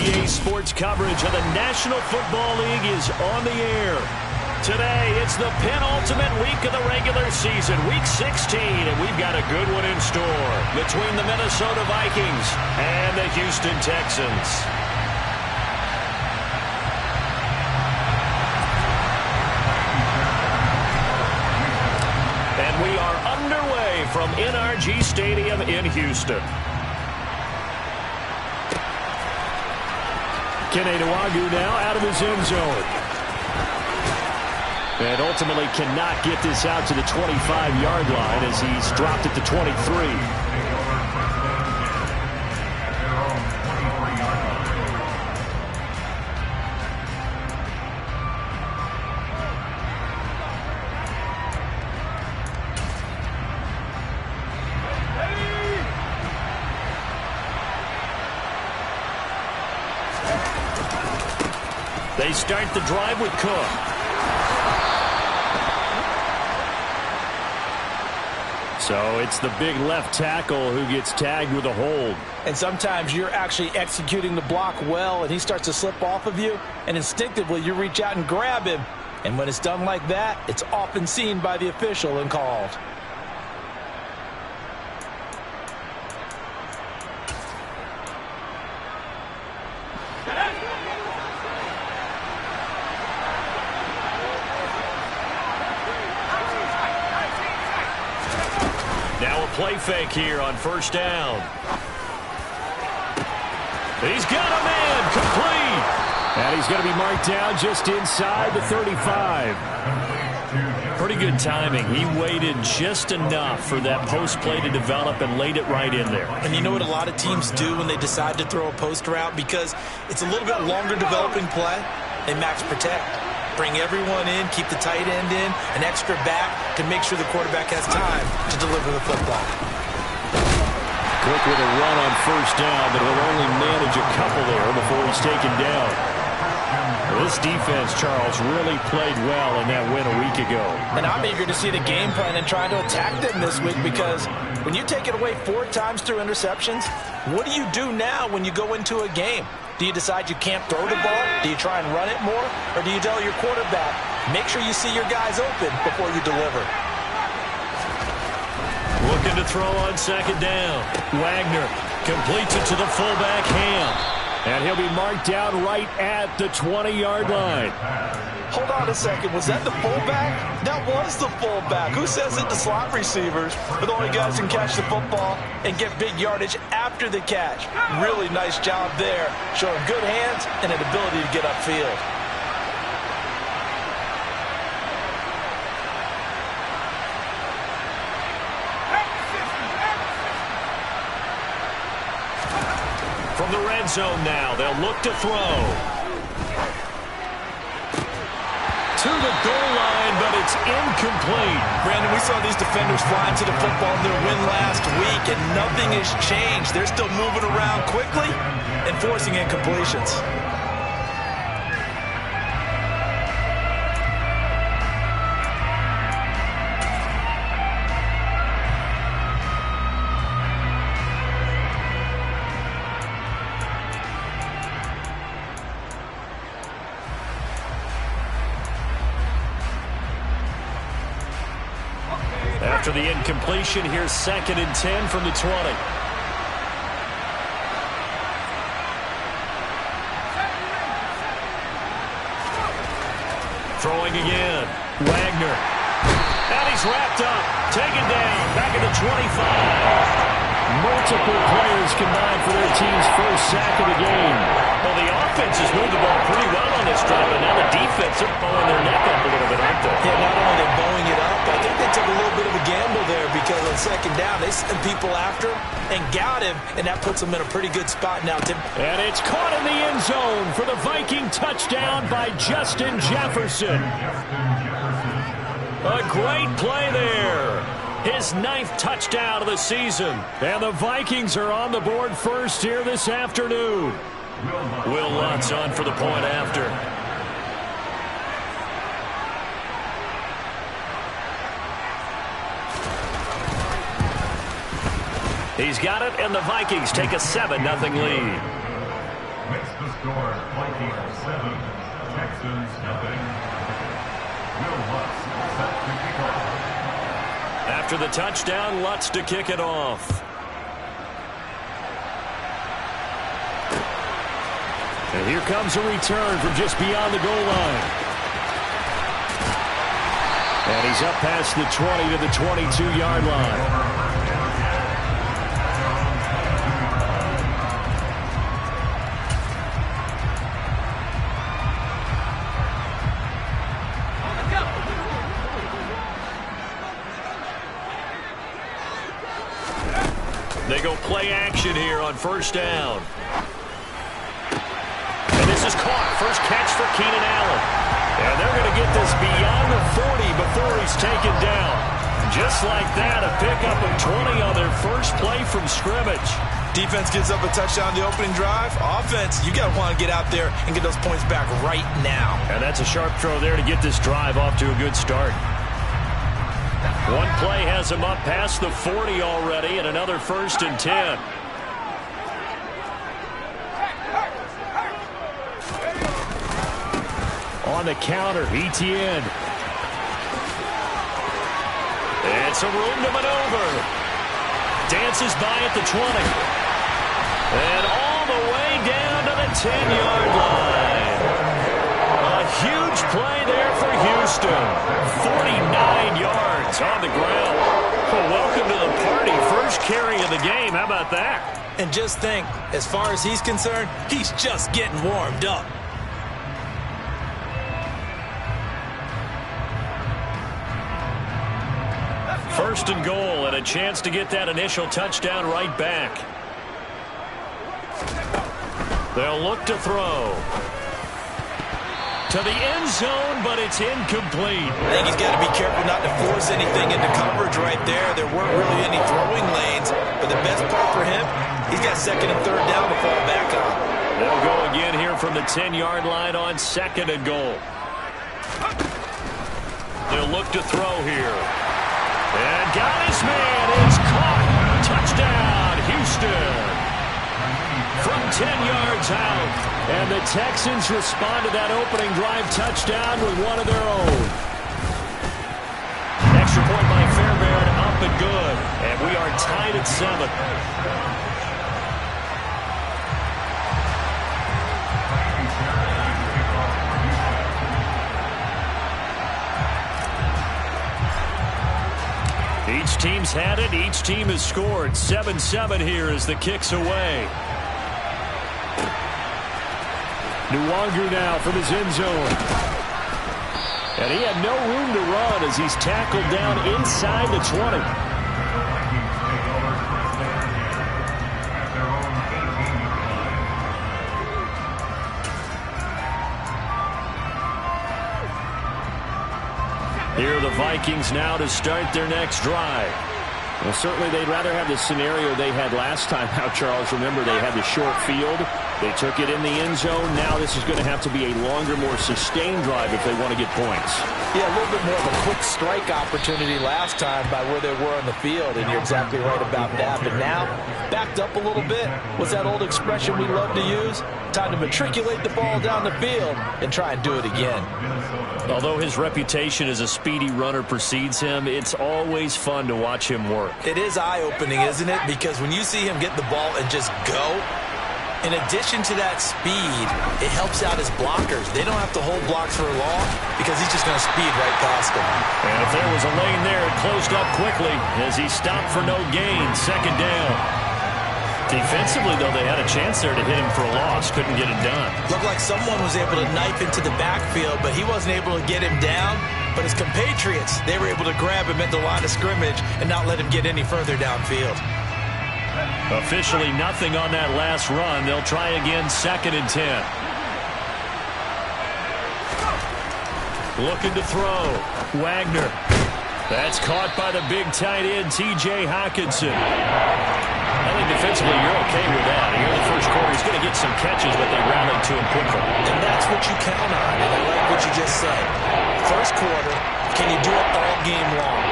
NBA sports coverage of the National Football League is on the air. Today, it's the penultimate week of the regular season, Week 16, and we've got a good one in store between the Minnesota Vikings and the Houston Texans. And we are underway from NRG Stadium in Houston. Keneduagu now out of his end zone. And ultimately cannot get this out to the 25-yard line as he's dropped it to 23. They start the drive with Cook. So it's the big left tackle who gets tagged with a hold. And sometimes you're actually executing the block well, and he starts to slip off of you, and instinctively you reach out and grab him. And when it's done like that, it's often seen by the official and called. Play fake here on first down. He's got a man complete. And he's going to be marked down just inside the 35. Pretty good timing. He waited just enough for that post play to develop and laid it right in there. And you know what a lot of teams do when they decide to throw a post route? Because it's a little bit longer developing play, they max protect. Bring everyone in, keep the tight end in, an extra back to make sure the quarterback has time to deliver the football. Quick with a run on first down, but he'll only manage a couple there before he's taken down. This defense, Charles, really played well in that win a week ago. And I'm eager to see the game plan and try to attack them this week, because when you take it away 4 times through interceptions, what do you do now when you go into a game? Do you decide you can't throw the ball? Do you try and run it more? Or do you tell your quarterback, make sure you see your guys open before you deliver? Looking to throw on second down. Wagner completes it to the fullback, Ham. And he'll be marked down right at the 20-yard line. Hold on a second. Was that the fullback? That was the fullback. Who says that the slot receivers are the only guys who can catch the football and get big yardage after the catch? Really nice job there, showing good hands and an ability to get upfield. From the red zone now, they'll look to throw. To the goal line, but it's incomplete. Brandon, we saw these defenders flying to the football in their win last week, and nothing has changed. They're still moving around quickly and forcing incompletions. After the incompletion, here's 2nd and 10 from the 20. Throwing again. Wagner. And he's wrapped up. Taken down. Back at the 25. Multiple players combined for their team's first sack of the game. Well, the offense has moved the ball pretty well on this drive, but now the defense are bowing their neck up a little bit, aren't they? Yeah, not only are they bowing it up, I think they took a little bit of a gamble there, because on second down, they sent people after him and got him, and that puts them in a pretty good spot now, Tim. And it's caught in the end zone for the Viking touchdown by Justin Jefferson. A great play there. His 9th touchdown of the season. And the Vikings are on the board first here this afternoon. Will Lutz on for the point after. He's got it, and the Vikings take a 7-0 lead. Makes the score Vikings 7, Texans nothing. Will Lutz set to kick off. After the touchdown, Lutz to kick it off. And here comes a return from just beyond the goal line. And he's up past the 20 to the 22-yard line. They go play action here on first down. And this is caught. First catch for Keenan Allen. And they're going to get this beyond the 40 before he's taken down. Just like that, a pickup of 20 on their first play from scrimmage. Defense gives up a touchdown the opening drive. Offense, you got to want to get out there and get those points back right now. And that's a sharp throw there to get this drive off to a good start. One play has him up past the 40 already, and another 1st and 10. On the counter, Etienne. And some room to maneuver. Dances by at the 20. And all the way down to the 10-yard line. A huge play there for Houston. 49 yards on the ground. Well, welcome to the party. First carry of the game. How about that? And just think, as far as he's concerned, he's just getting warmed up. First and goal, and a chance to get that initial touchdown right back. They'll look to throw. To the end zone, but it's incomplete. I think he's got to be careful not to force anything into coverage right there. There weren't really any throwing lanes, but the best part for him, he's got 2nd and 3rd down to fall back on. They'll go again here from the 10-yard line on 2nd and goal. They'll look to throw here. And got his man. It's caught. Touchdown, Houston. From 10 yards out. And the Texans respond to that opening drive touchdown with one of their own. Extra point by Fairbairn, up and good. And we are tied at 7. Each team's had it. Each team has scored. 7-7 here as the kick's away. Nwangu now from his end zone. And he had no room to run as he's tackled down inside the 20. Here are the Vikings now to start their next drive. Well, certainly they'd rather have the scenario they had last time out, Charles. Remember, they had the short field. They took it in the end zone. Now this is going to have to be a longer, more sustained drive if they want to get points. Yeah, a little bit more of a quick strike opportunity last time by where they were on the field, and you're exactly right about that. But now, backed up a little bit. What's that old expression we love to use? Time to matriculate the ball down the field and try and do it again. Although his reputation as a speedy runner precedes him, it's always fun to watch him work. It is eye-opening, isn't it? Because when you see him get the ball and just go, in addition to that speed, it helps out his blockers. They don't have to hold blocks for long because he's just going to speed right past them. And if there was a lane there, it closed up quickly as he stopped for no gain. 2nd down. Defensively, though, they had a chance there to hit him for a loss. Couldn't get it done. Looked like someone was able to knife into the backfield, but he wasn't able to get him down. But his compatriots, they were able to grab him at the line of scrimmage and not let him get any further downfield. Officially nothing on that last run. They'll try again, 2nd and 10. Looking to throw. Wagner. That's caught by the big tight end, T.J. Hockenson. I think defensively you're okay with that. Here in the first quarter, he's going to get some catches, but they rallied to him quickly. And that's what you count on, and I like what you just said. First quarter, can you do it all game long?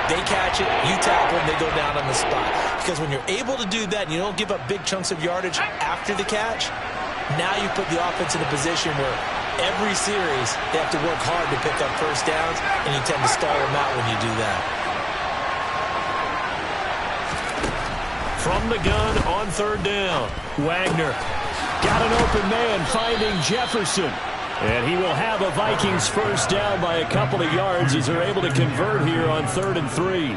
They catch it, you tackle them, they go down on the spot. Because when you're able to do that and you don't give up big chunks of yardage after the catch, Now you put the offense in a position where every series they have to work hard to pick up first downs, and you tend to stall them out when you do that. From the gun on third down, Wagner got an open man finding Jefferson. And he will have a Vikings first down by a couple of yards as they're able to convert here on 3rd and 3.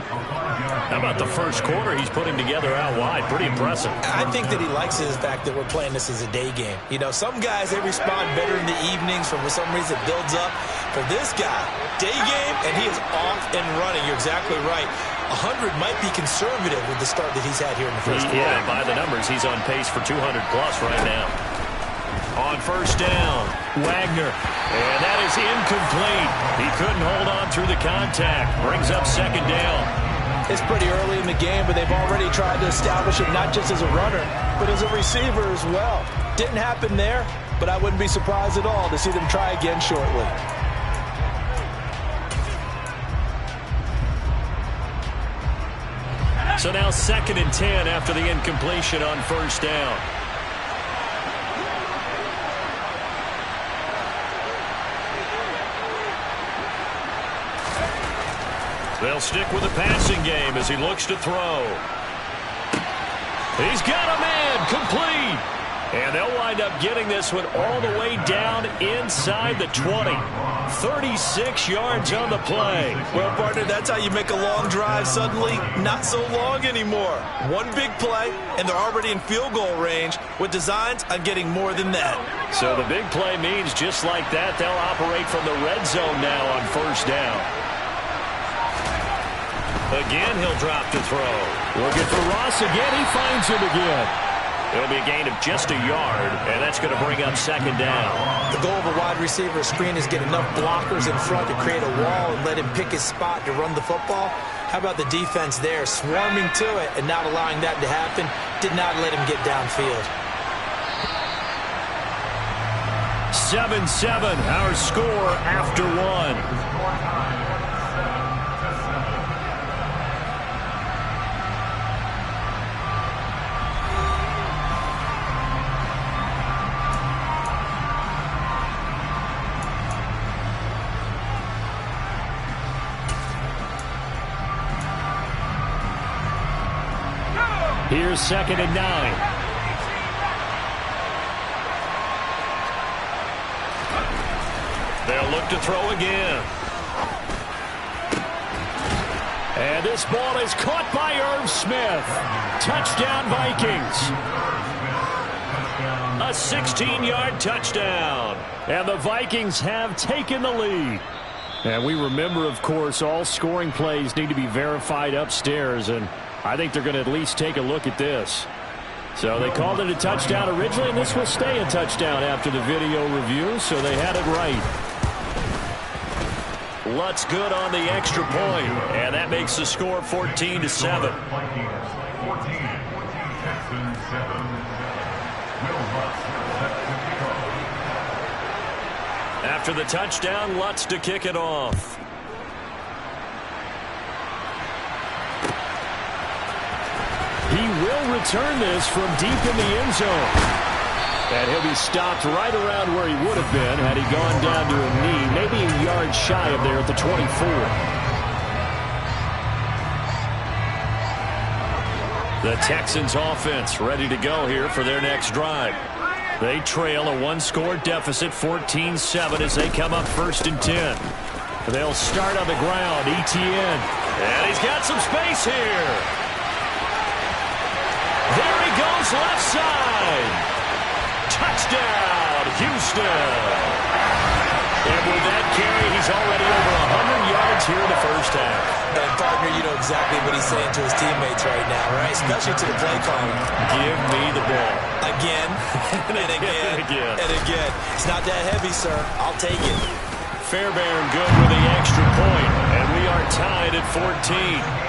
How about the first quarter he's putting together out wide? Pretty impressive. I think that he likes the fact that we're playing this as a day game. You know, some guys, they respond better in the evenings. For some reason, it builds up. For this guy, day game, and he is off and running. You're exactly right. 100 might be conservative with the start that he's had here in the first quarter. Yeah, by the numbers, he's on pace for 200-plus right now. On first down, Wagner. And that is incomplete. He couldn't hold on through the contact. Brings up second down. It's pretty early in the game, but they've already tried to establish it not just as a runner, but as a receiver as well. Didn't happen there, but I wouldn't be surprised at all to see them try again shortly. So now 2nd and 10 after the incompletion on first down. They'll stick with the passing game as he looks to throw. He's got a man, complete. And they'll wind up getting this one all the way down inside the 20. 36 yards on the play. Well, partner, that's how you make a long drive suddenly not so long anymore. One big play, and they're already in field goal range with designs on getting more than that. So the big play means just like that, they'll operate from the red zone now on first down. Again, he'll drop to throw. Looking for Ross again. He finds him again. It'll be a gain of just a yard, and that's going to bring up second down. The goal of a wide receiver screen is get enough blockers in front to create a wall and let him pick his spot to run the football. How about the defense there, swarming to it and not allowing that to happen? Did not let him get downfield. 7-7, our score after one. Here's 2nd and 9. They'll look to throw again. And this ball is caught by Irv Smith. Touchdown, Vikings. A 16-yard touchdown. And the Vikings have taken the lead. And we remember, of course, all scoring plays need to be verified upstairs, and I think they're going to at least take a look at this. So they called it a touchdown originally, and this will stay a touchdown after the video review, so they had it right. Lutz good on the extra point, and that makes the score 14-7. Vikings 14, Texans 7. Will Lutz set to kick off. After the touchdown, Lutz to kick it off. He will return this from deep in the end zone. And he'll be stopped right around where he would have been had he gone down to a knee, maybe a yard shy of there at the 24. The Texans offense ready to go here for their next drive. They trail a one-score deficit, 14-7, as they come up 1st and 10. They'll start on the ground, Etienne. And he's got some space here. There he goes, left side. Touchdown, Houston. And with that carry, he's already over 100 yards here in the first half. And partner, you know exactly what he's saying to his teammates right now, right? Especially to the play caller. Give me the ball. Again, and again, and again. It's not that heavy, sir. I'll take it. Fairbairn good with the extra point, and we are tied at 14.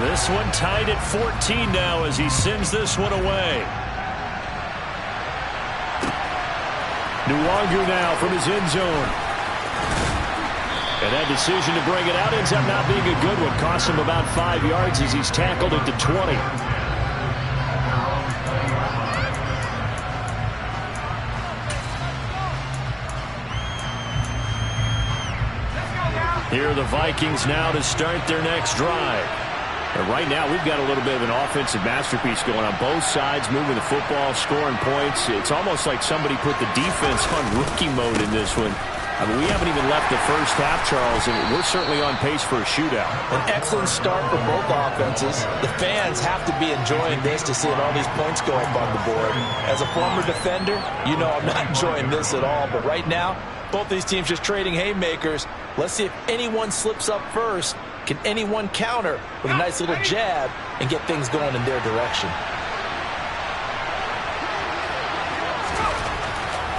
This one tied at 14 now as he sends this one away. Nwangu now from his end zone. And that decision to bring it out ends up not being a good one. Costs him about 5 yards as he's tackled at the 20. Here are the Vikings now to start their next drive. And right now, we've got a little bit of an offensive masterpiece going on both sides, moving the football, scoring points. It's almost like somebody put the defense on rookie mode in this one. I mean, we haven't even left the first half, Charles, and we're certainly on pace for a shootout. An excellent start for both offenses. The fans have to be enjoying this to see all these points go up on the board. As a former defender, you know I'm not enjoying this at all. But right now, both these teams just trading haymakers. Let's see if anyone slips up first. Can anyone counter with a nice little jab and get things going in their direction?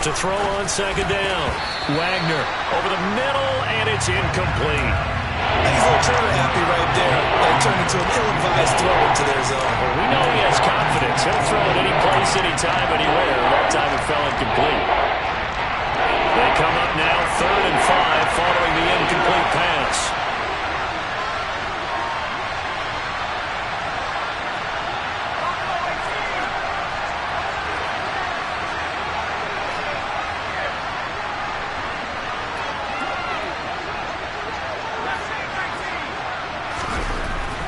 To throw on second down. Wagner over the middle, and it's incomplete. He's a little trigger happy right there. That turned into an ill-advised throw into their zone. Well, we know he has confidence. He'll throw it any place, anytime, anywhere. That time it fell incomplete. They come up now 3rd and 5 following the incomplete pass.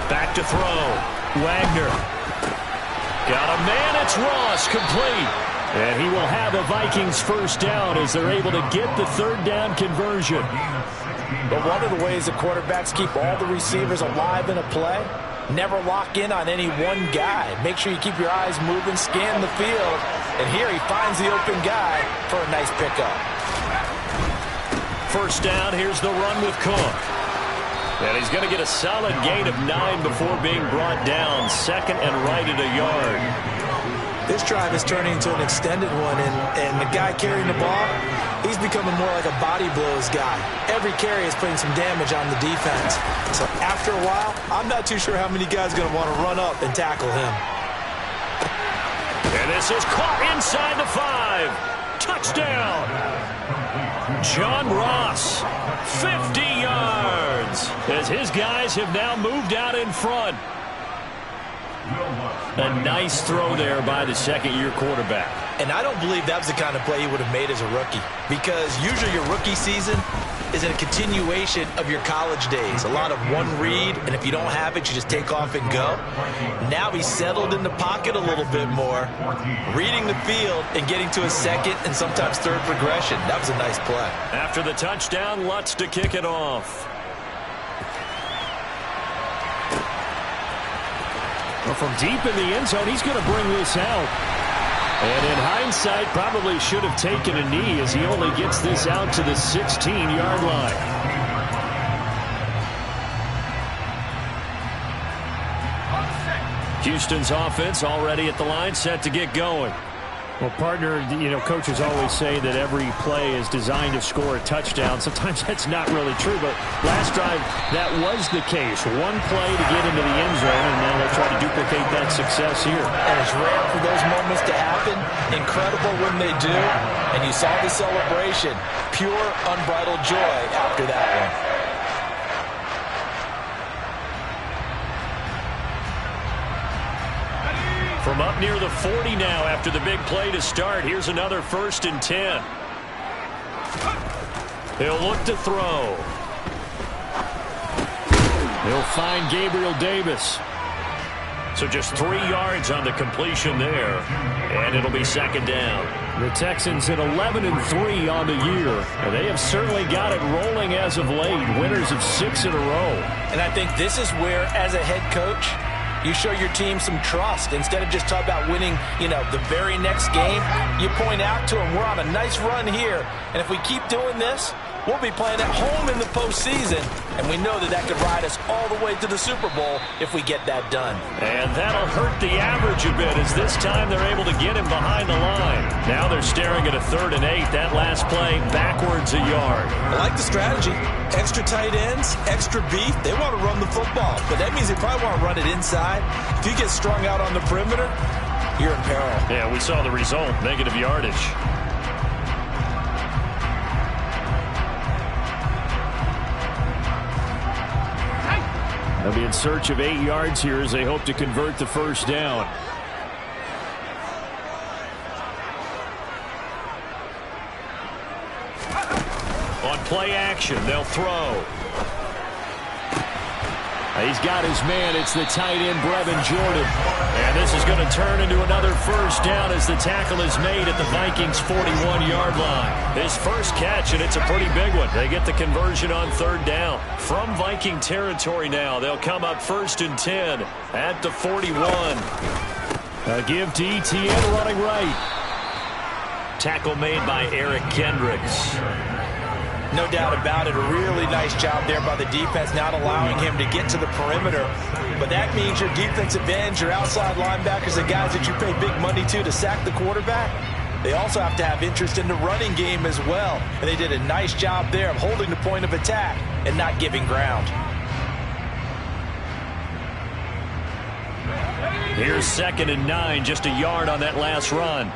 Back to throw. Wagner. Got a man. It's Ross. Complete. And he will have a Vikings first down as they're able to get the 3rd down conversion. But one of the ways the quarterbacks keep all the receivers alive in a play, never lock in on any one guy. Make sure you keep your eyes moving, scan the field. And here he finds the open guy for a nice pickup. First down. Here's the run with Cook. And he's going to get a solid gain of 9 before being brought down. 2nd and right at a yard. This drive is turning into an extended one, and the guy carrying the ball, he's becoming more like a body blows guy. Every carry is putting some damage on the defense. So after a while, I'm not too sure how many guys are going to want to run up and tackle him. And this is caught inside the 5. Touchdown. John Ross, 50 yards, as his guys have now moved out in front. A nice throw there by the second-year quarterback. And I don't believe that was the kind of play he would have made as a rookie, because usually your rookie season is a continuation of your college days. A lot of one read, and if you don't have it, you just take off and go. Now he's settled in the pocket a little bit more, reading the field and getting to a second and sometimes third progression. That was a nice play. After the touchdown, Lutz to kick it off. Well, from deep in the end zone, he's going to bring this out. And in hindsight, probably should have taken a knee as he only gets this out to the 16-yard line. Houston's offense already at the line, set to get going. Well, partner, you know, coaches always say that every play is designed to score a touchdown. Sometimes that's not really true, but last drive, that was the case. One play to get into the end zone, and now they'll try to duplicate that success here. And it's rare for those moments to happen. Incredible when they do. And you saw the celebration. Pure, unbridled joy after that one. From up near the 40 now after the big play to start. Here's another 1st and 10. He'll look to throw. He'll find Gabriel Davis. So just 3 yards on the completion there. And it'll be 2nd down. The Texans at 11-3 on the year. And they have certainly got it rolling as of late. Winners of 6 in a row. And I think this is where, as a head coach, you show your team some trust. Instead of just talking about winning, you know, the very next game, you point out to them, we're on a nice run here. And if we keep doing this, we'll be playing at home in the postseason. And we know that that could ride us all the way to the Super Bowl if we get that done. And that'll hurt the average a bit as this time they're able to get him behind the line. Now they're staring at a 3rd and 8. That last play backwards a yard. I like the strategy. Extra tight ends, extra beef. They want to run the football, but that means they probably want to run it inside. If you get strung out on the perimeter, you're in peril. Yeah, we saw the result, negative yardage. They'll be in search of 8 yards here as they hope to convert the first down. On play action, they'll throw. He's got his man. It's the tight end, Brevin Jordan. And this is going to turn into another first down as the tackle is made at the Vikings' 41-yard line. His first catch, and it's a pretty big one. They get the conversion on third down. From Viking territory now, they'll come up 1st and 10 at the 41. A give to ETN running right. Tackle made by Eric Kendricks. No doubt about it, a really nice job there by the defense, not allowing him to get to the perimeter. But that means your defensive ends, your outside linebackers, the guys that you pay big money to sack the quarterback, they also have to have interest in the running game as well. And they did a nice job there of holding the point of attack and not giving ground. Here's 2nd and 9, just a yard on that last run.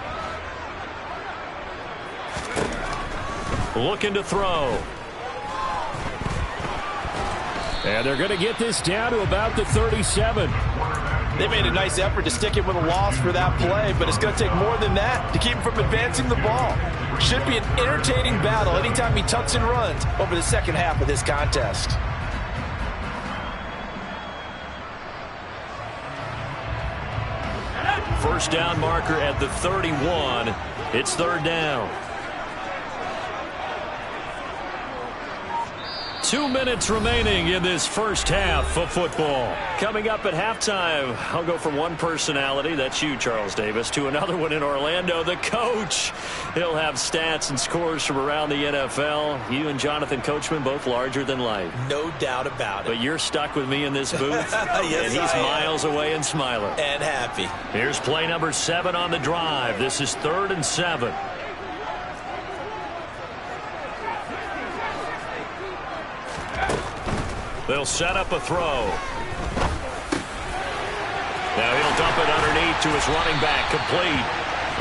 Looking to throw. And they're going to get this down to about the 37. They made a nice effort to stick it with a loss for that play, but it's going to take more than that to keep him from advancing the ball. Should be an entertaining battle anytime he tucks and runs over the second half of this contest. First down marker at the 31. It's 3rd down. 2 minutes remaining in this first half of football. Coming up at halftime, I'll go from one personality, that's you, Charles Davis, to another one in Orlando, the coach. He'll have stats and scores from around the NFL. You and Jonathan Coachman, both larger than life. No doubt about it. But you're stuck with me in this booth, yes, and he's miles away and smiling. And happy. Here's play number 7 on the drive. This is 3rd and 7. They'll set up a throw. Now he'll dump it underneath to his running back, complete.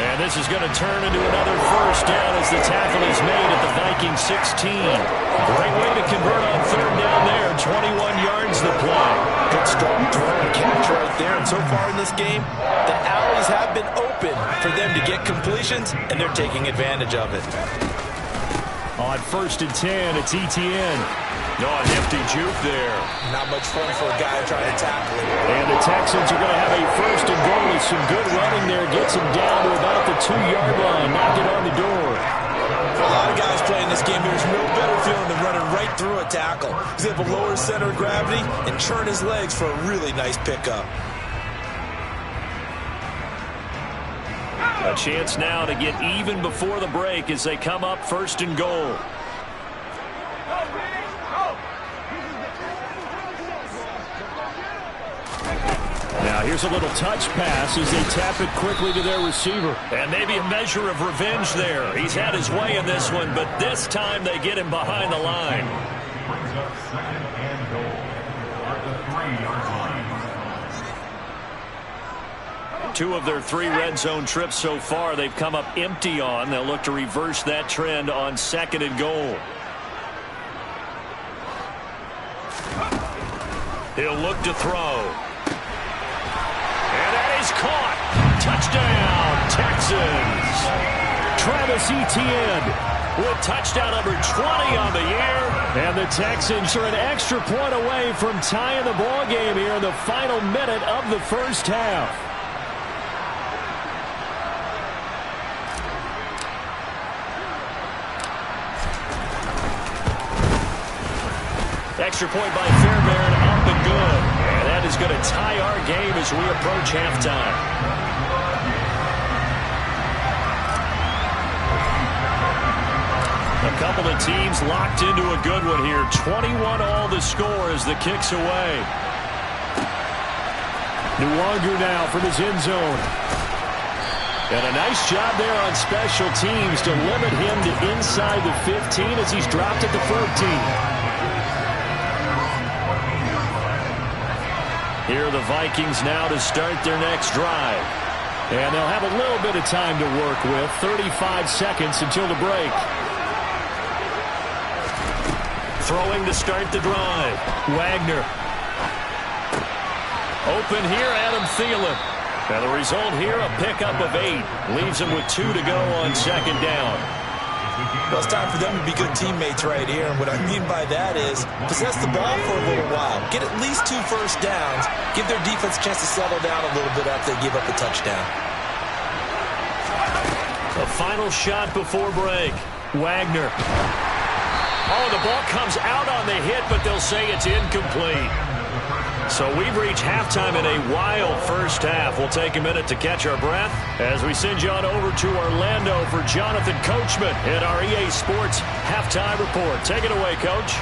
And this is going to turn into another first down as the tackle is made at the Vikings 16. Great way to convert on 3rd down there. 21 yards the play. Good strong throw and catch right there. And so far in this game, the alleys have been open for them to get completions, and they're taking advantage of it. On 1st and 10, it's ETN. No, a nifty juke there. Not much fun for a guy trying to tackle it. And the Texans are going to have a 1st and goal with some good running there. Gets him down to about the 2-yard line. Knocked it on the door. For a lot of guys playing this game, there's no better feeling than running right through a tackle. He's able to lower his center of gravity and churn his legs for a really nice pickup. A chance now to get even before the break as they come up 1st and goal. Now here's a little touch pass as they tap it quickly to their receiver. And maybe a measure of revenge there. He's had his way in this one, but this time they get him behind the line. Brings up 2nd and goal at the 3-yard line. 2 of their 3 red zone trips so far they've come up empty on. They'll look to reverse that trend on 2nd and goal. He'll look to throw. And that is caught. Touchdown, Texans. Travis Etienne with touchdown number 20 on the year. And the Texans are an extra point away from tying the ball game here in the final minute of the first half. Extra point by Fairbairn, up and good. And that is going to tie our game as we approach halftime. A couple of teams locked into a good one here. 21 all the score as the kick's away. Nwangu now from his end zone. And a nice job there on special teams to limit him to inside the 15 as he's dropped at the 14. Here are the Vikings now to start their next drive. And they'll have a little bit of time to work with. 35 seconds until the break. Throwing to start the drive. Wagner. Open here, Adam Thielen. And the result here, a pickup of 8. Leaves him with 2 to go on second down. Well, it's time for them to be good teammates right here. And what I mean by that is possess the ball for a little while. Get at least 2 first downs. Give their defense a chance to settle down a little bit after they give up a touchdown. A final shot before break. Wagner. Oh, the ball comes out on the hit, but they'll say it's incomplete. So we've reached halftime in a wild first half. We'll take a minute to catch our breath as we send you on over to Orlando for Jonathan Coachman in our EA Sports Halftime Report. Take it away, Coach.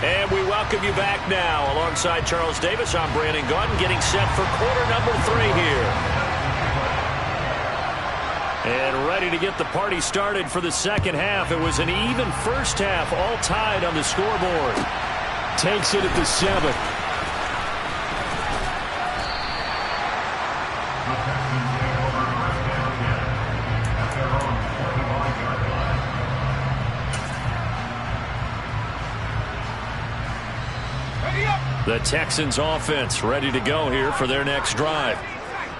And we welcome you back now. Alongside Charles Davis, I'm Brandon Gaudin, getting set for quarter number 3 here. And ready to get the party started for the second half. It was an even first half, all tied on the scoreboard. Takes it at the 7. The Texans offense ready to go here for their next drive.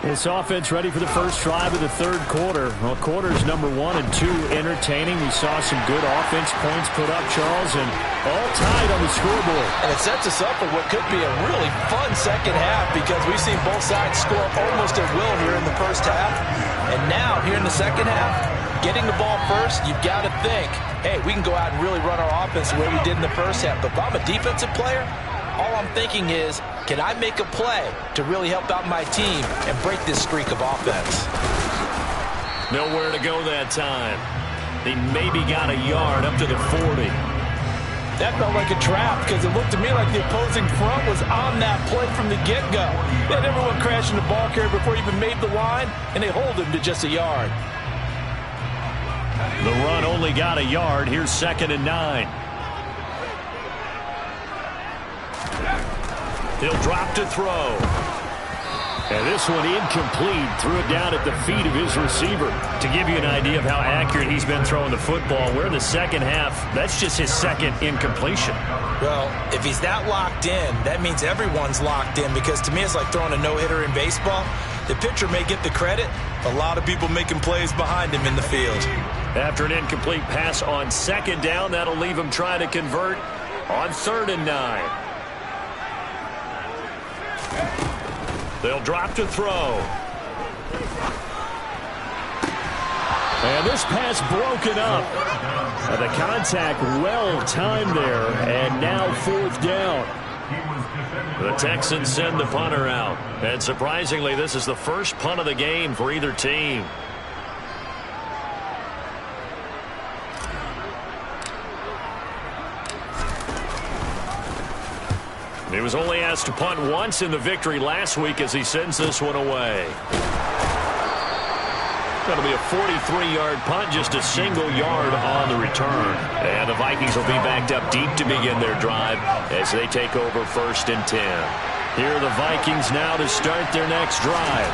This offense ready for the first drive of the third quarter. Well, quarters number 1 and 2 entertaining. We saw some good offense points put up, Charles, and all tied on the scoreboard. And it sets us up for what could be a really fun second half because we've seen both sides score almost at will here in the first half. And now, here in the second half, getting the ball first, you've got to think, hey, we can go out and really run our offense the way we did in the first half. But if I'm a defensive player, all I'm thinking is, can I make a play to really help out my team and break this streak of offense? Nowhere to go that time. He maybe got a yard up to the 40. That felt like a trap because it looked to me like the opposing front was on that play from the get-go. They had everyone crashing the ball carrier before he even made the line, and they hold him to just a yard. The run only got a yard. Here's 2nd and 9. He'll drop to throw. And this one incomplete. Threw it down at the feet of his receiver. To give you an idea of how accurate he's been throwing the football, we're in the second half. That's just his second incompletion. Well, if he's that locked in, that means everyone's locked in because to me it's like throwing a no-hitter in baseball. The pitcher may get the credit. A lot of people making plays behind him in the field. After an incomplete pass on 2nd down, that'll leave him trying to convert on 3rd and 9. They'll drop to throw. And this pass broken up. The contact well timed there. And now 4th down. The Texans send the punter out. And surprisingly, this is the first punt of the game for either team. He was only asked to punt once in the victory last week as he sends this one away. Going to be a 43-yard punt, just a single yard on the return. And the Vikings will be backed up deep to begin their drive as they take over 1st and 10. Here are the Vikings now to start their next drive.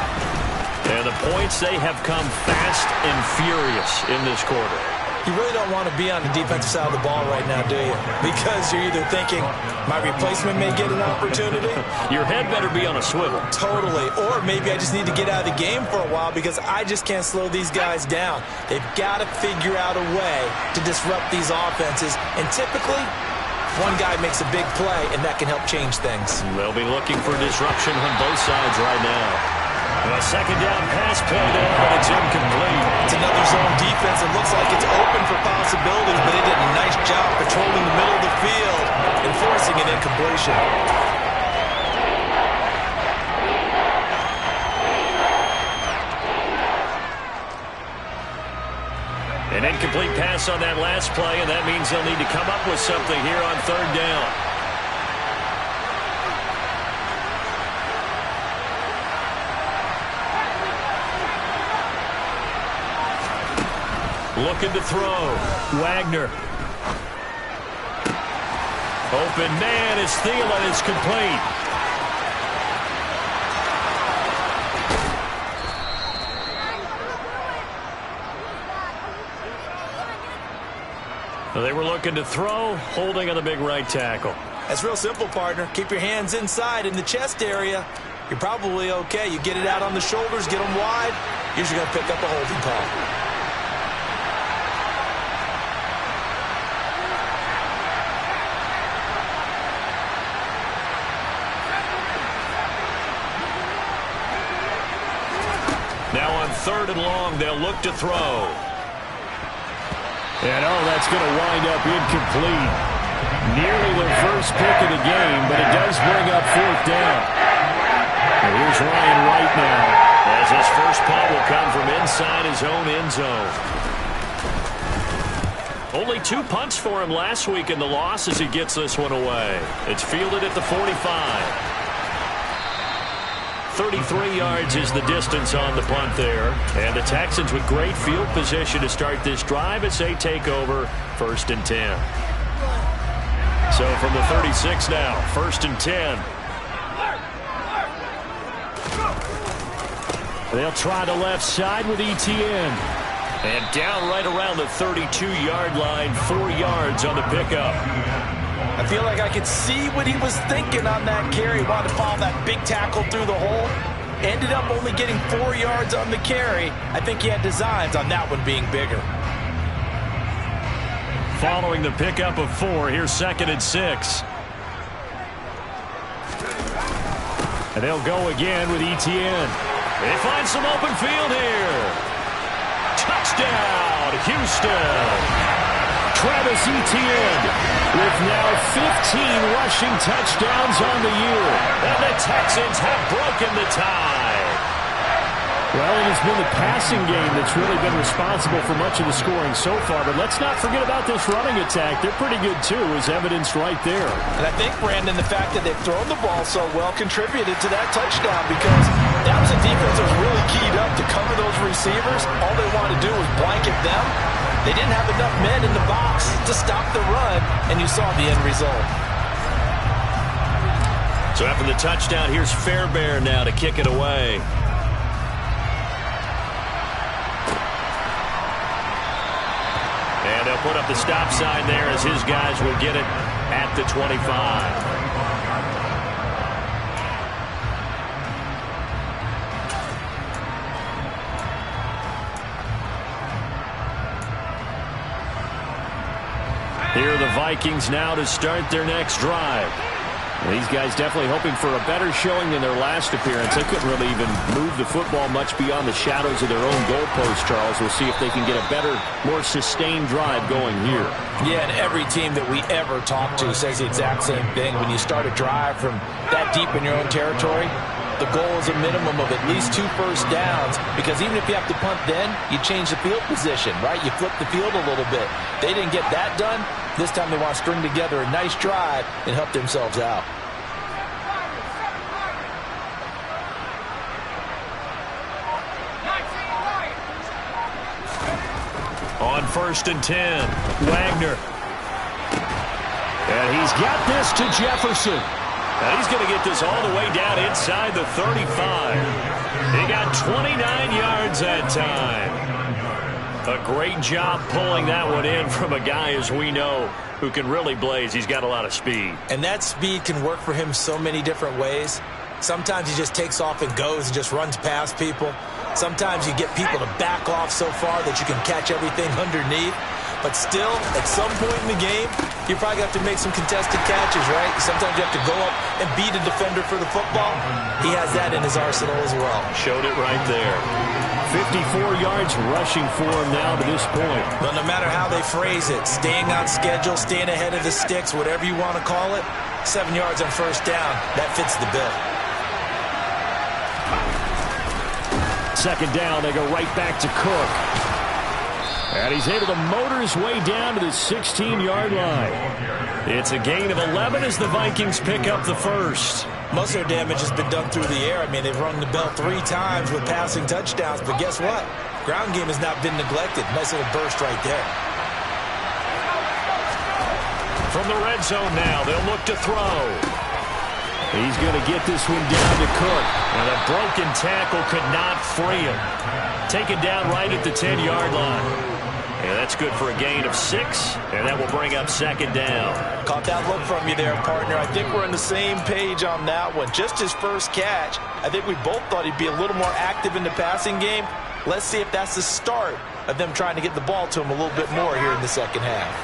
And the points, they have come fast and furious in this quarter. You really don't want to be on the defensive side of the ball right now, do you? Because you're either thinking, my replacement may get an opportunity. Your head better be on a swivel. Totally. Or maybe I just need to get out of the game for a while because I just can't slow these guys down. They've got to figure out a way to disrupt these offenses. And typically, one guy makes a big play, and that can help change things. They'll be looking for disruption on both sides right now. A 2nd down pass play there, but it's incomplete. It's another zone defense. It looks like it's open for possibilities, but they did a nice job patrolling the middle of the field and forcing an incompletion. An incomplete pass on that last play, and that means they'll need to come up with something here on 3rd down. Looking to throw. Wagner. Open man is Thielen. It's complete. They were looking to throw, holding on the big right tackle. That's real simple, partner. Keep your hands inside in the chest area. You're probably okay. You get it out on the shoulders, get them wide. Usually going to pick up a holding call. Now on 3rd and long, they'll look to throw. And that's going to wind up incomplete. Nearly their first pick of the game, but it does bring up 4th down. And here's Ryan Wright now, as his first punt will come from inside his own end zone. Only 2 punts for him last week in the loss as he gets this one away. It's fielded at the 45. 33 yards is the distance on the punt there. And the Texans with great field position to start this drive as they take over 1st and 10. So from the 36 now, 1st and 10. They'll try the left side with Etienne. And down right around the 32-yard line, 4 yards on the pickup. I feel like I could see what he was thinking on that carry. He wanted to follow that big tackle through the hole. Ended up only getting 4 yards on the carry. I think he had designs on that one being bigger. Following the pickup of 4, here's 2nd and 6. And they'll go again with Etienne. They find some open field here. Touchdown, Houston. Travis Etienne with now 15 rushing touchdowns on the year. And the Texans have broken the tie. Well, it has been the passing game that's really been responsible for much of the scoring so far. But let's not forget about this running attack. They're pretty good, too, as evidenced right there. And I think, Brandon, the fact that they've thrown the ball so well contributed to that touchdown, because that was a defense that was really keyed up to cover those receivers. All they wanted to do was blanket them. They didn't have enough men in the box to stop the run, and you saw the end result. So after the touchdown, here's Fairbairn now to kick it away. And they'll put up the stop sign there as his guys will get it at the 25. Here are the Vikings now to start their next drive. Well, these guys definitely hoping for a better showing than their last appearance. They couldn't really even move the football much beyond the shadows of their own goalpost, Charles. We'll see if they can get a better, more sustained drive going here. Yeah, and every team that we ever talk to says the exact same thing. When you start a drive from that deep in your own territory, the goal is a minimum of at least 2 first downs, because even if you have to punt then, you change the field position, right? You flip the field a little bit. They didn't get that done. This time they want to string together a nice drive and help themselves out. On 1st and 10, Wagner. And he's got this to Jefferson. And he's going to get this all the way down inside the 35. He got 29 yards that time. A great job pulling that one in from a guy, as we know, who can really blaze. He's got a lot of speed. And that speed can work for him so many different ways. Sometimes he just takes off and goes and just runs past people. Sometimes you get people to back off so far that you can catch everything underneath. But still, at some point in the game, you probably have to make some contested catches, right? Sometimes you have to go up and beat a defender for the football. He has that in his arsenal as well. Showed it right there. 54 yards rushing for him now to this point. But no matter how they phrase it, staying on schedule, staying ahead of the sticks, whatever you want to call it, 7 yards on first down, that fits the bill. Second down, they go right back to Cook. And he's able to motor his way down to the 16-yard line. It's a gain of 11 as the Vikings pick up the first. Most of their damage has been done through the air. I mean, they've rung the bell 3 times with passing touchdowns. But guess what? Ground game has not been neglected. Nice little burst right there. From the red zone now, they'll look to throw. He's going to get this one down to Cook. And a broken tackle could not free him. Taken down right at the 10-yard line. And that's good for a gain of 6, and that will bring up second down. Caught that look from you there, partner. I think we're on the same page on that one. Just his first catch, I think we both thought he'd be a little more active in the passing game. Let's see if that's the start of them trying to get the ball to him a little bit more here in the second half.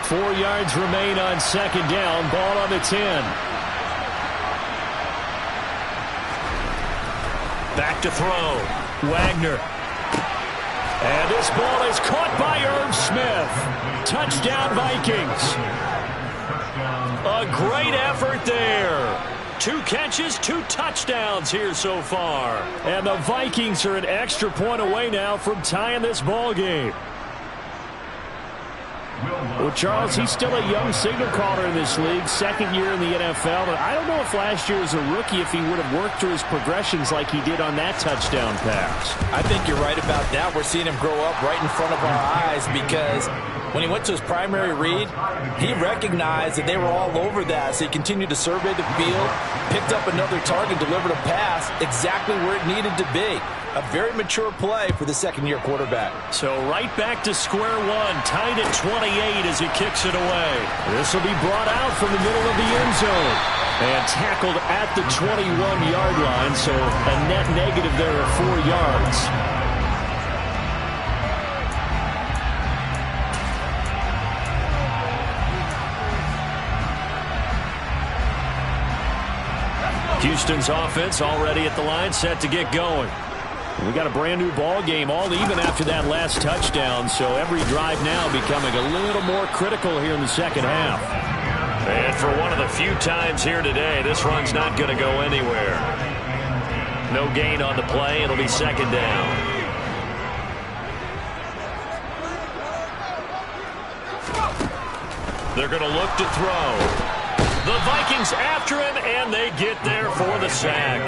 4 yards remain on second down. Ball on the 10. Back to throw. Wagner. And this ball is caught by Irv Smith. Touchdown, Vikings. A great effort there. 2 catches, 2 touchdowns here so far. And the Vikings are an extra point away now from tying this ball game. Well, Charles, he's still a young signal caller in this league, second year in the NFL. And I don't know if last year as a rookie if he would have worked through his progressions like he did on that touchdown pass. I think you're right about that. We're seeing him grow up right in front of our eyes because when he went to his primary read, he recognized that they were all over that. So he continued to survey the field, picked up another target, delivered a pass exactly where it needed to be. A very mature play for the second-year quarterback. So right back to square one, tied at 28 as he kicks it away. This will be brought out from the middle of the end zone. And tackled at the 21-yard line, so a net negative there of 4 yards. Houston's offense already at the line, set to get going. We got a brand new ball game, all even after that last touchdown, so every drive now becoming a little more critical here in the second half. And for one of the few times here today, this run's not going to go anywhere. No gain on the play. It'll be second down. They're going to look to throw. The Vikings after him, and they get there for the sack.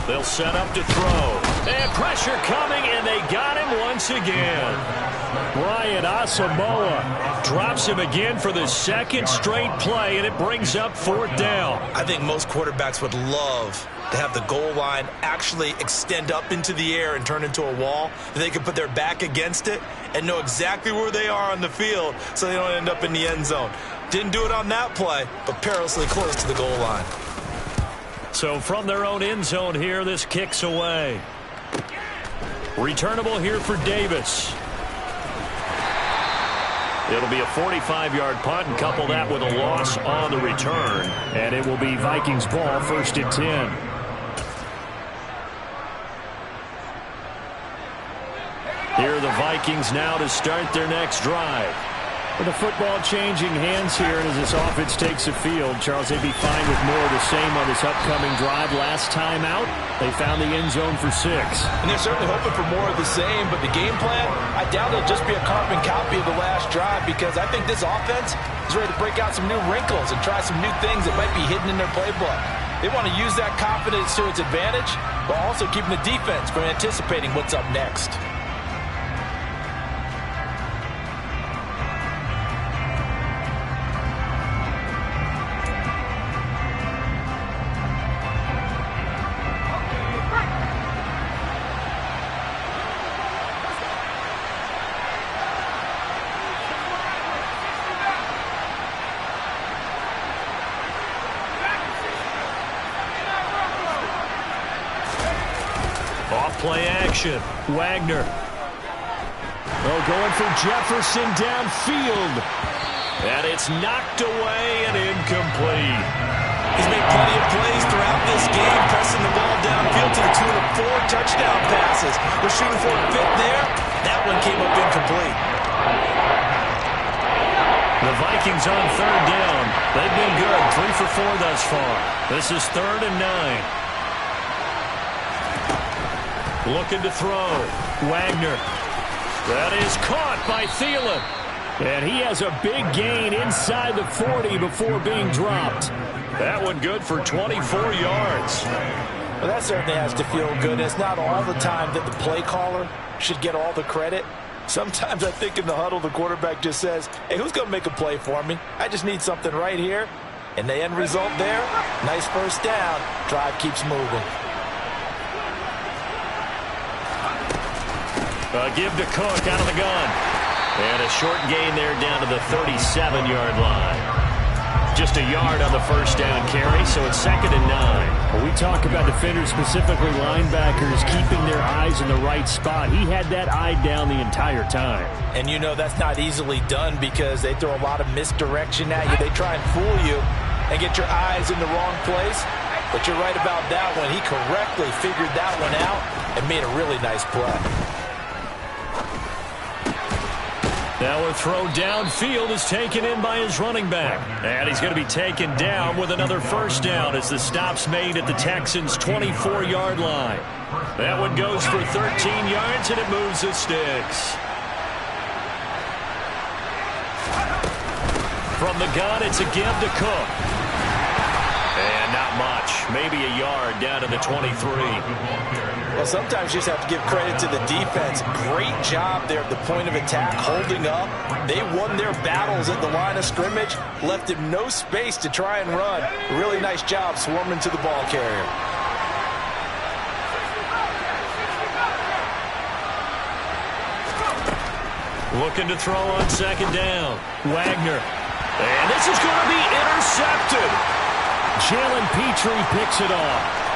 They'll set up to throw. And pressure coming, and they got him once again. Brian Asamoah drops him again for the second straight play, and it brings up 4th down. I think most quarterbacks would love to have the goal line actually extend up into the air and turn into a wall. They can put their back against it and know exactly where they are on the field so they don't end up in the end zone. Didn't do it on that play, but perilously close to the goal line. So from their own end zone here, this kicks away. Returnable here for Davis. It'll be a 45-yard punt, and couple that with a loss on the return. And it will be Vikings ball, 1st and 10. Here are the Vikings now to start their next drive. With the football changing hands here, and as this offense takes the field, Charles, they'd be fine with more of the same on this upcoming drive. Last time out, they found the end zone for 6. And they're certainly hoping for more of the same, but the game plan, I doubt it'll just be a carbon copy of the last drive because I think this offense is ready to break out some new wrinkles and try some new things that might be hidden in their playbook. They want to use that confidence to its advantage, while also keeping the defense from anticipating what's up next. Play action. Wagner. Oh, going for Jefferson downfield. And it's knocked away and incomplete. He's made plenty of plays throughout this game, pressing the ball downfield to the tune of 4 touchdown passes. We're shooting for a 5th there. That one came up incomplete. The Vikings on 3rd down. They've been good. 3 for 4 thus far. This is 3rd and 9. Looking to throw. Wagner. That is caught by Thielen. And he has a big gain inside the 40 before being dropped. That one good for 24 yards. Well, that certainly has to feel good. It's not all the time that the play caller should get all the credit. Sometimes I think in the huddle, the quarterback just says, hey, who's going to make a play for me? I just need something right here. And the end result there, nice first down. Drive keeps moving. Give to Cook out of the gun. And a short gain there down to the 37-yard line. Just a yard on the first down carry, so it's 2nd and 9. When we talk about defenders, specifically linebackers, keeping their eyes in the right spot. He had that eye down the entire time. And you know that's not easily done because they throw a lot of misdirection at you. They try and fool you and get your eyes in the wrong place. But you're right about that one. He correctly figured that one out and made a really nice play. Now a throw downfield is taken in by his running back. And he's going to be taken down with another first down as the stop's made at the Texans' 24-yard line. That one goes for 13 yards, and it moves the sticks. From the gun, it's a give to Cook. And not much. Maybe a yard down to the 23. Well, sometimes you just have to give credit to the defense. Great job there at the point of attack, holding up. They won their battles at the line of scrimmage, left him no space to try and run. Really nice job swarming to the ball carrier. Looking to throw on 2nd down. Wagner. And this is going to be intercepted. Jalen Petrie picks it off.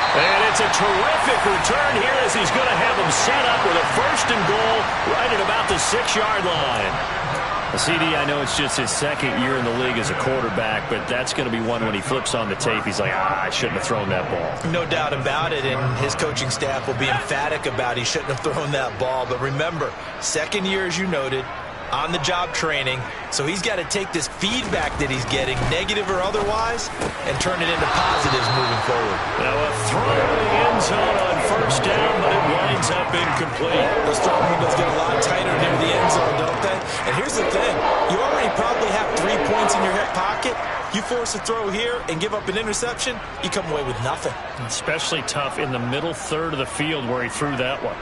And it's a terrific return here as he's going to have him set up with a 1st and goal right at about the 6-yard line. CD, I know it's just his 2nd year in the league as a quarterback, but that's going to be one when he flips on the tape. He's like, I shouldn't have thrown that ball. No doubt about it, and his coaching staff will be emphatic about he shouldn't have thrown that ball. But remember, 2nd year, as you noted, on-the-job training, so he's got to take this feedback that he's getting, negative or otherwise, and turn it into positives moving forward. Now a throw in the end zone on 1st down, but it winds up incomplete. Those throw windows get a lot tighter near the end zone, don't they? And here's the thing. You already probably have 3 points in your hip pocket. You force a throw here and give up an interception, you come away with nothing. Especially tough in the middle third of the field where he threw that one.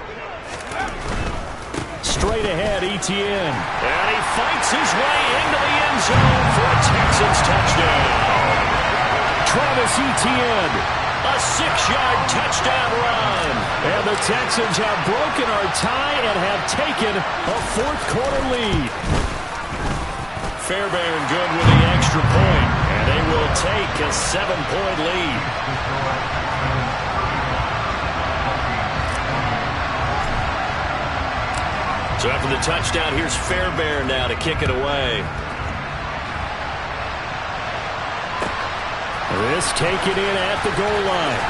Straight ahead, Etienne. And he fights his way into the end zone for a Texans touchdown. Travis Etienne, a 6-yard touchdown run. And the Texans have broken our tie and have taken a 4th-quarter lead. Fairbairn good with the extra point, and they will take a 7-point lead. So after the touchdown, here's Fairbairn now to kick it away. This taken in at the goal line.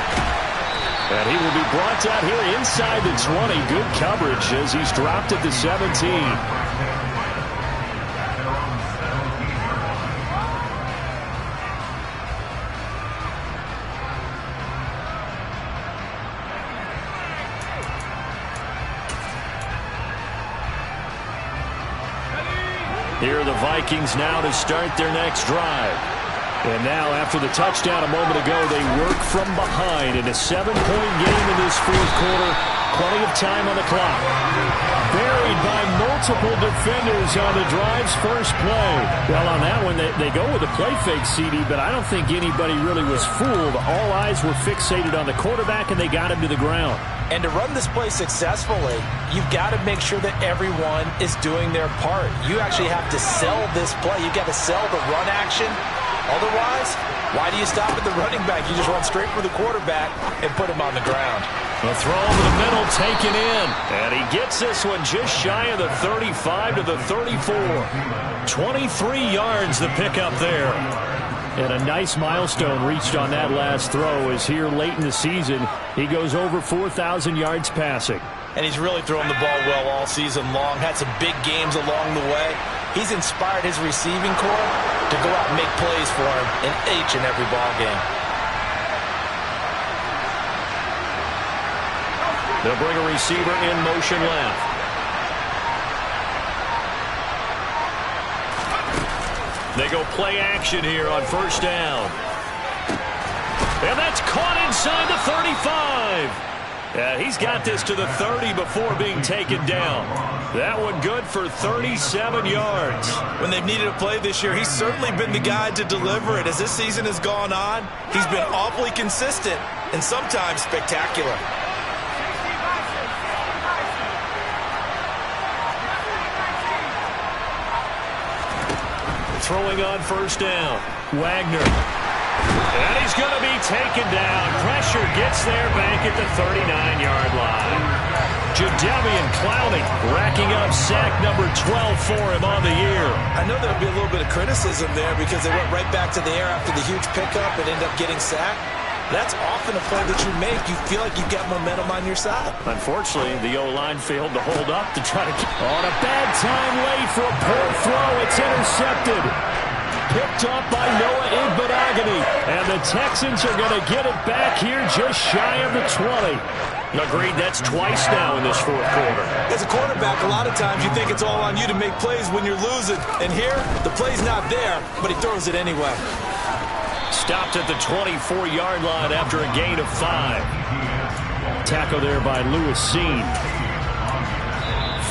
And he will be brought down here inside the 20. Good coverage as he's dropped at the 17. Here are the Vikings now to start their next drive. And now, after the touchdown a moment ago, they work from behind in a 7-point game in this 4th quarter. Plenty of time on the clock. Buried by multiple defenders on the drive's first play. Well, on that one, they go with a play fake, CD, but I don't think anybody really was fooled. All eyes were fixated on the quarterback, and they got him to the ground. And to run this play successfully, you've got to make sure that everyone is doing their part. You actually have to sell this play. You've got to sell the run action. Otherwise, why do you stop at the running back? You just run straight for the quarterback and put him on the ground. A throw over the middle taken in. And he gets this one just shy of the 35 to the 34. 23 yards the pickup there. And a nice milestone reached on that last throw as here late in the season, he goes over 4,000 yards passing. And he's really thrown the ball well all season long. Had some big games along the way. He's inspired his receiving corps to go out and make plays for him in each and every ball game. They'll bring a receiver in motion left. They go play action here on first down. And that's caught inside the 35. Yeah, he's got this to the 30 before being taken down. That one good for 37 yards. When they've needed a play this year, he's certainly been the guy to deliver it. As this season has gone on, he's been awfully consistent and sometimes spectacular. Throwing on first down. Wagner. And he's going to be taken down. Pressure gets there back at the 39-yard line. Jadeveon Clowney racking up sack number 12 for him on the year. I know there'll be a little bit of criticism there because they went right back to the air after the huge pickup and ended up getting sacked. That's often a play that you make. You feel like you've got momentum on your side. Unfortunately, the O-line failed to hold up to try to keep on a bad time late for a poor throw. It's intercepted. Picked up by Noah Igbenogany. And the Texans are going to get it back here just shy of the 20. Agreed, that's twice now in this fourth quarter. As a quarterback, a lot of times you think it's all on you to make plays when you're losing. And here, the play's not there, but he throws it anyway. Stopped at the 24-yard line after a gain of 5. Tackle there by Lewis Seen.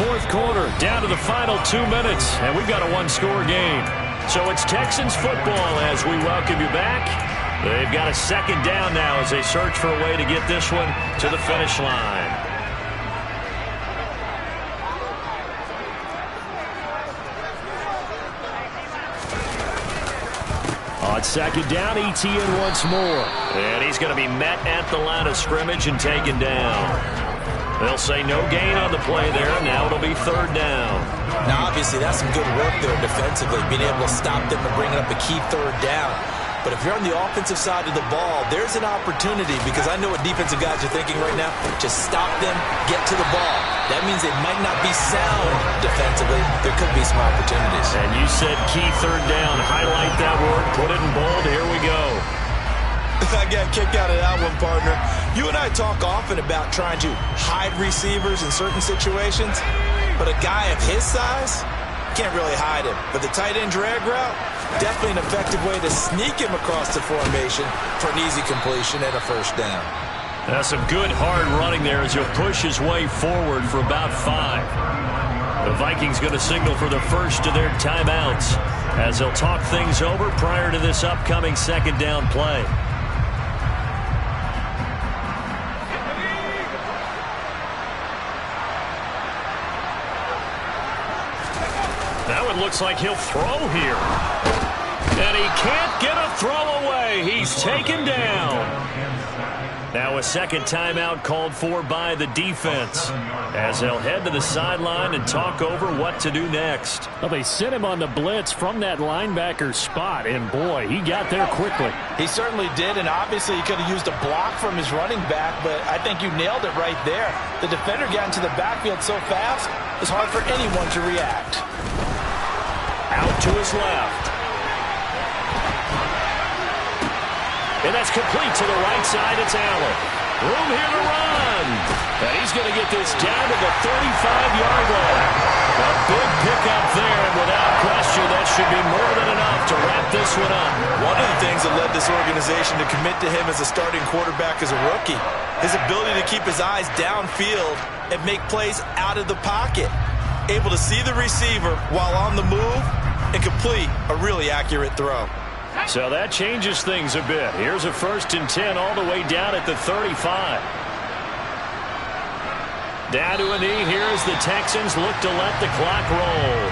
Fourth quarter, down to the final 2 minutes, and we've got a one-score game. So it's Texans football as we welcome you back. They've got a second down now as they search for a way to get this one to the finish line. On second down, ETN once more. And he's going to be met at the line of scrimmage and taken down. They'll say no gain on the play there. Now it'll be third down. Now, obviously, that's some good work there defensively, being able to stop them and bringing up a key third down. But if you're on the offensive side of the ball, there's an opportunity because I know what defensive guys are thinking right now. Just stop them, get to the ball. That means they might not be sound defensively. There could be some opportunities. And you said key third down. Highlight that word. Put it in bold. Here we go. I got a kick out of that one, partner. You and I talk often about trying to hide receivers in certain situations, but a guy of his size can't really hide him. But the tight end drag route, definitely an effective way to sneak him across the formation for an easy completion and a first down. That's some good hard running there as he'll push his way forward for about 5. The Vikings going to signal for the first of their timeouts as they'll talk things over prior to this upcoming second down play. Now it looks like he'll throw here. And he can't get a throw away. He's taken down. Now a second timeout called for by the defense as they'll head to the sideline and talk over what to do next. Well, they sent him on the blitz from that linebacker spot, and boy, he got there quickly. He certainly did, and obviously he could have used a block from his running back, but I think you nailed it right there. The defender got into the backfield so fast, it's hard for anyone to react. Out to his left. And that's complete to the right side. It's Allen. Room here to run. And he's going to get this down to the 35-yard line. A big pickup there, and without question, that should be more than enough to wrap this one up. One of the things that led this organization to commit to him as a starting quarterback as a rookie, his ability to keep his eyes downfield and make plays out of the pocket. Able to see the receiver while on the move and complete a really accurate throw. So that changes things a bit. Here's a 1st and 10 all the way down at the 35. Down to a knee here as the Texans look to let the clock roll.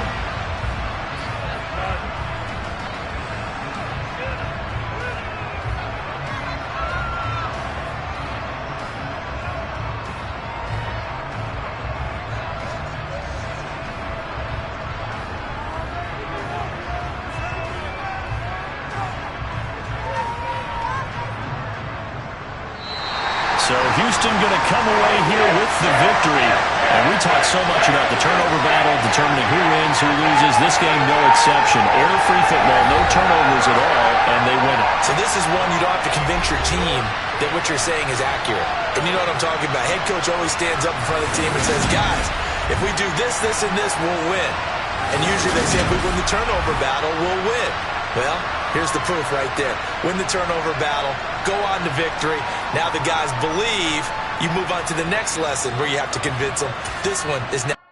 So Houston going to come away here with the victory. And we talk so much about the turnover battle, determining who wins, who loses. This game, no exception. Error-free football, no turnovers at all, and they win it. So this is one you don't have to convince your team that what you're saying is accurate. And you know what I'm talking about. Head coach always stands up in front of the team and says, guys, if we do this, this, and this, we'll win. And usually they say if we win the turnover battle, we'll win. Well, here's the proof right there. Win the turnover battle, go on to victory. Now the guys believe. You move on to the next lesson where you have to convince them. This one is now.